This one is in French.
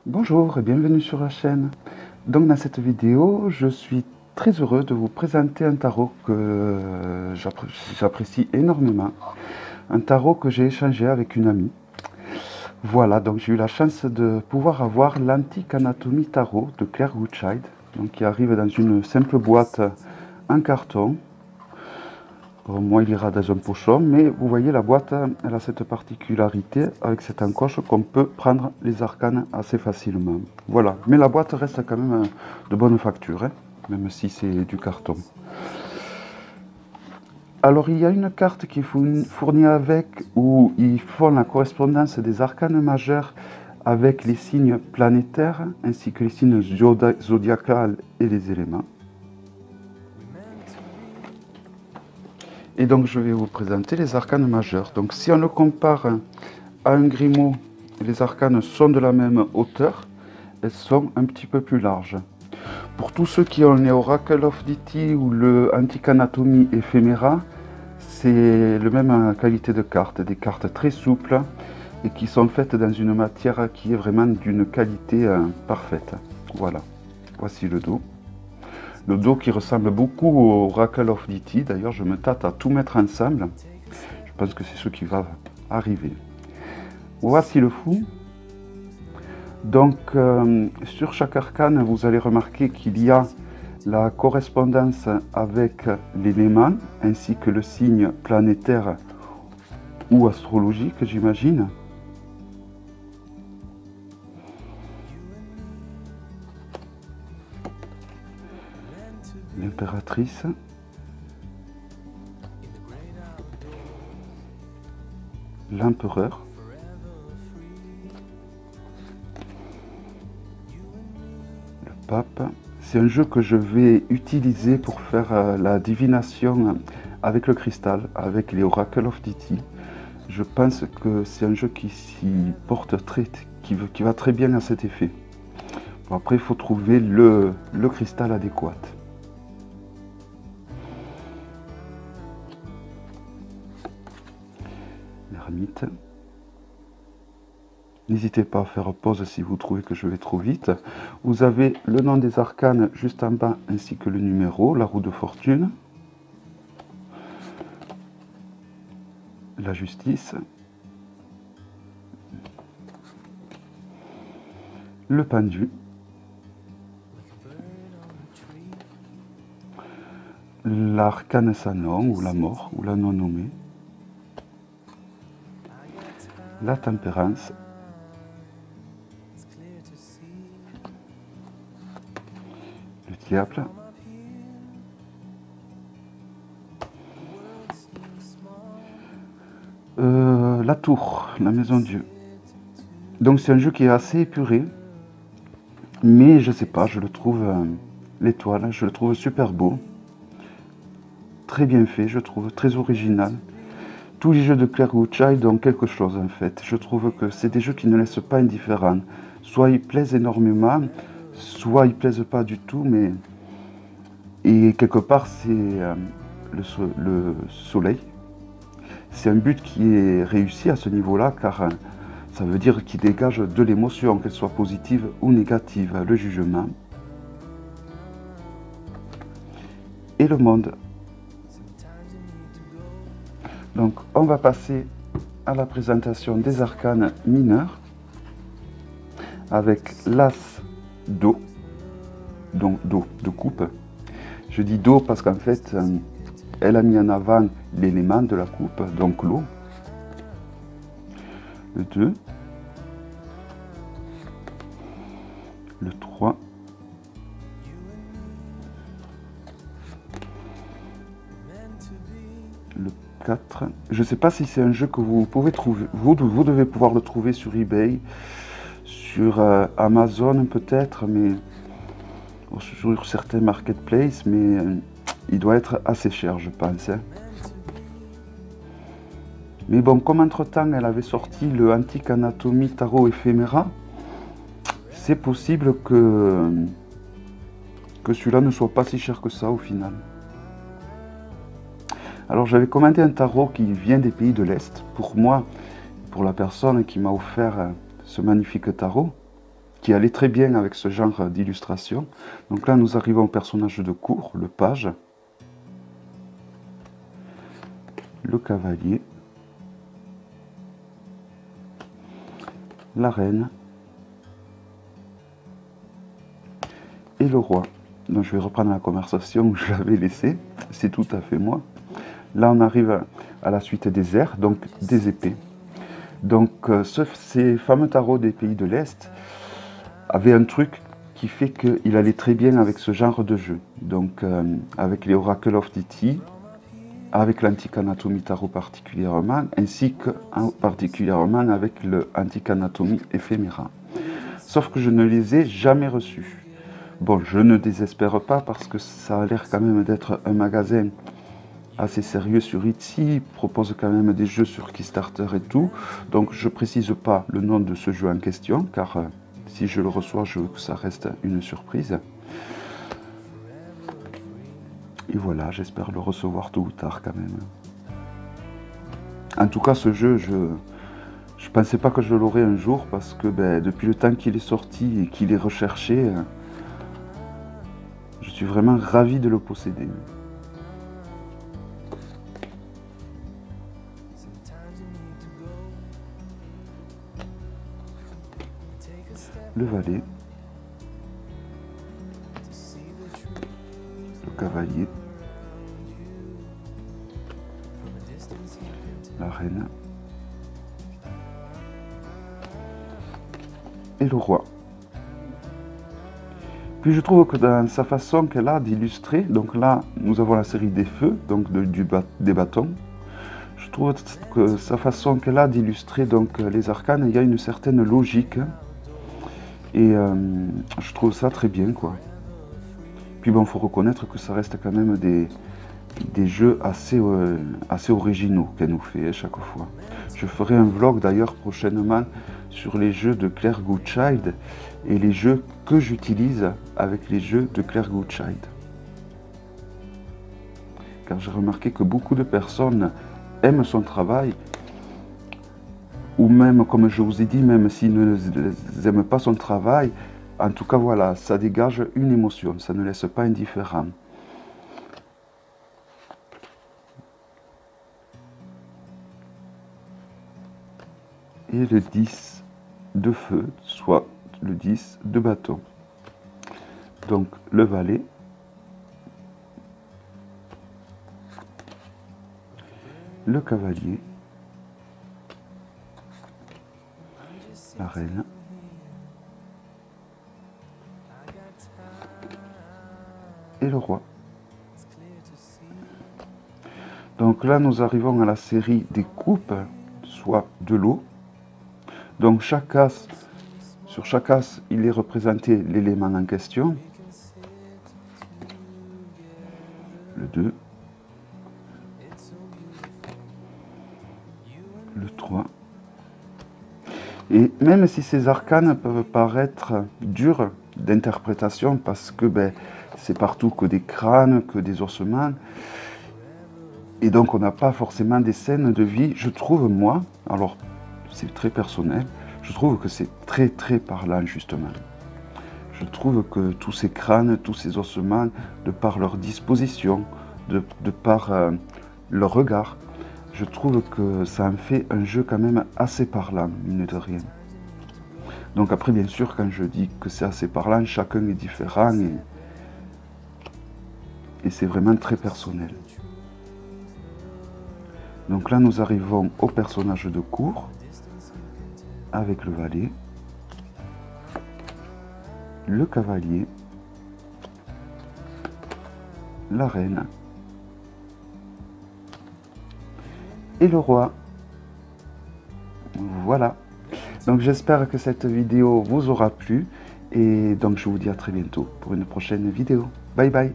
Bonjour et bienvenue sur la chaîne. Donc dans cette vidéo, je suis très heureux de vous présenter un tarot que j'apprécie énormément. Un tarot que j'ai échangé avec une amie. Voilà, donc j'ai eu la chance de pouvoir avoir l'Antique Anatomie Tarot de Claire Goodchild, donc qui arrive dans une simple boîte en carton. Moi, il ira dans un pochon, mais vous voyez, la boîte, elle a cette particularité avec cette encoche qu'on peut prendre les arcanes assez facilement. Voilà, mais la boîte reste quand même de bonne facture, hein, même si c'est du carton. Alors, il y a une carte qui est fournie avec, où ils font la correspondance des arcanes majeurs avec les signes planétaires, ainsi que les signes zodiacales et les éléments. Et donc je vais vous présenter les arcanes majeurs. Donc si on le compare à un grimoire, les arcanes sont de la même hauteur, elles sont un petit peu plus larges. Pour tous ceux qui ont les Oracle of Deity ou le Antique Anatomie Ephemera, c'est la même qualité de cartes, des cartes très souples et qui sont faites dans une matière qui est vraiment d'une qualité parfaite. Voilà, voici le dos. Le dos qui ressemble beaucoup au Oracle of Deity. D'ailleurs, je me tâte à tout mettre ensemble. Je pense que c'est ce qui va arriver. Voici le fou. Donc, sur chaque arcane, vous allez remarquer qu'il y a la correspondance avec l'élément, ainsi que le signe planétaire ou astrologique, j'imagine. L'impératrice, l'empereur, le pape. C'est un jeu que je vais utiliser pour faire la divination avec le cristal, avec les Oracle of Deity. Je pense que c'est un jeu qui s'y porte qui va très bien à cet effet. Bon, après, il faut trouver le cristal adéquat. L'ermite. N'hésitez pas à faire pause si vous trouvez que je vais trop vite. Vous avez le nom des arcanes juste en bas, ainsi que le numéro, la roue de fortune, la justice, le pendu, l'arcane sans nom, ou la mort, ou la non nommée, la tempérance, le diable, la tour, la maison Dieu. Donc c'est un jeu qui est assez épuré, mais je sais pas, je le trouve, l'étoile, je le trouve super beau, très bien fait, je trouve très original. Tous les jeux de Claire Goodchild ont quelque chose en fait. Je trouve que c'est des jeux qui ne laissent pas indifférents. Soit ils plaisent énormément, soit ils plaisent pas du tout, mais... Et quelque part, c'est le soleil. C'est un but qui est réussi à ce niveau-là, car ça veut dire qu'il dégage de l'émotion, qu'elle soit positive ou négative, le jugement. Et le monde. Donc, on va passer à la présentation des arcanes mineurs avec l'as d'eau, donc d'eau, de coupe. Je dis d'eau parce qu'en fait, elle a mis en avant l'élément de la coupe, donc l'eau. Le 2, le 3, le 4. Je ne sais pas si c'est un jeu que vous pouvez trouver, vous devez pouvoir le trouver sur eBay, sur Amazon peut-être, mais sur certains marketplaces, mais il doit être assez cher, je pense. Hein. Mais bon, comme entre-temps, elle avait sorti le Antique Anatomie Tarot Ephemera, c'est possible que celui-là ne soit pas si cher que ça au final. Alors j'avais commandé un tarot qui vient des pays de l'Est, pour moi, pour la personne qui m'a offert ce magnifique tarot. qui allait très bien avec ce genre d'illustration. Donc là, nous arrivons au personnage de cour, le page, le cavalier, la reine et le roi. Donc je vais reprendre la conversation où je l'avais laissée, c'est tout à fait moi. Là, on arrive à la suite des airs, donc des épées. Donc ces fameux tarots des pays de l'Est avaient un truc qui fait qu'il allait très bien avec ce genre de jeu. Donc avec les Oracle of Deity, avec l'Antique Anatomie Tarot particulièrement, ainsi que particulièrement avec le Antique Anatomie Ephéméra. Sauf que je ne les ai jamais reçus. Bon, je ne désespère pas parce que ça a l'air quand même d'être un magasin assez sérieux sur Etsy, propose quand même des jeux sur Kickstarter et tout. Donc je précise pas le nom de ce jeu en question, car si je le reçois, je veux que ça reste une surprise. Et voilà, j'espère le recevoir tôt ou tard quand même. En tout cas, ce jeu, je pensais pas que je l'aurais un jour, parce que depuis le temps qu'il est sorti et qu'il est recherché, je suis vraiment ravi de le posséder. Le valet, le cavalier, la reine et le roi. Puis je trouve que dans sa façon qu'elle a d'illustrer, donc là nous avons la série des feux, donc des bâtons. Je trouve que sa façon qu'elle a d'illustrer donc les arcanes, il y a une certaine logique. Et je trouve ça très bien, quoi. Puis bon, il faut reconnaître que ça reste quand même des jeux assez originaux qu'elle nous fait chaque fois. Je ferai un vlog d'ailleurs prochainement sur les jeux de Claire Goodchild et les jeux que j'utilise avec les jeux de Claire Goodchild. Car j'ai remarqué que beaucoup de personnes aiment son travail, ou même, comme je vous ai dit, même s'ils n'aiment pas son travail, en tout cas, voilà, ça dégage une émotion, ça ne laisse pas indifférent. Et le 10 de feu, soit le 10 de bâton. Donc, le valet, le cavalier, la reine, et le roi. Donc là, nous arrivons à la série des coupes, soit de l'eau. Donc sur chaque as, il est représenté l'élément en question. Le 2, le 3. Et même si ces arcanes peuvent paraître durs d'interprétation, parce que c'est partout que des crânes, que des ossements, et donc on n'a pas forcément des scènes de vie, je trouve, moi, alors c'est très personnel, je trouve que c'est très très parlant justement. Je trouve que tous ces crânes, tous ces ossements, de par leur disposition, de par leur regard, je trouve que ça en fait un jeu quand même assez parlant, mine de rien. Donc après, bien sûr, quand je dis que c'est assez parlant, chacun est différent et c'est vraiment très personnel. Donc là, nous arrivons au personnage de cour, avec le valet, le cavalier, la reine et le roi. Voilà. Donc j'espère que cette vidéo vous aura plu et donc je vous dis à très bientôt pour une prochaine vidéo. Bye bye.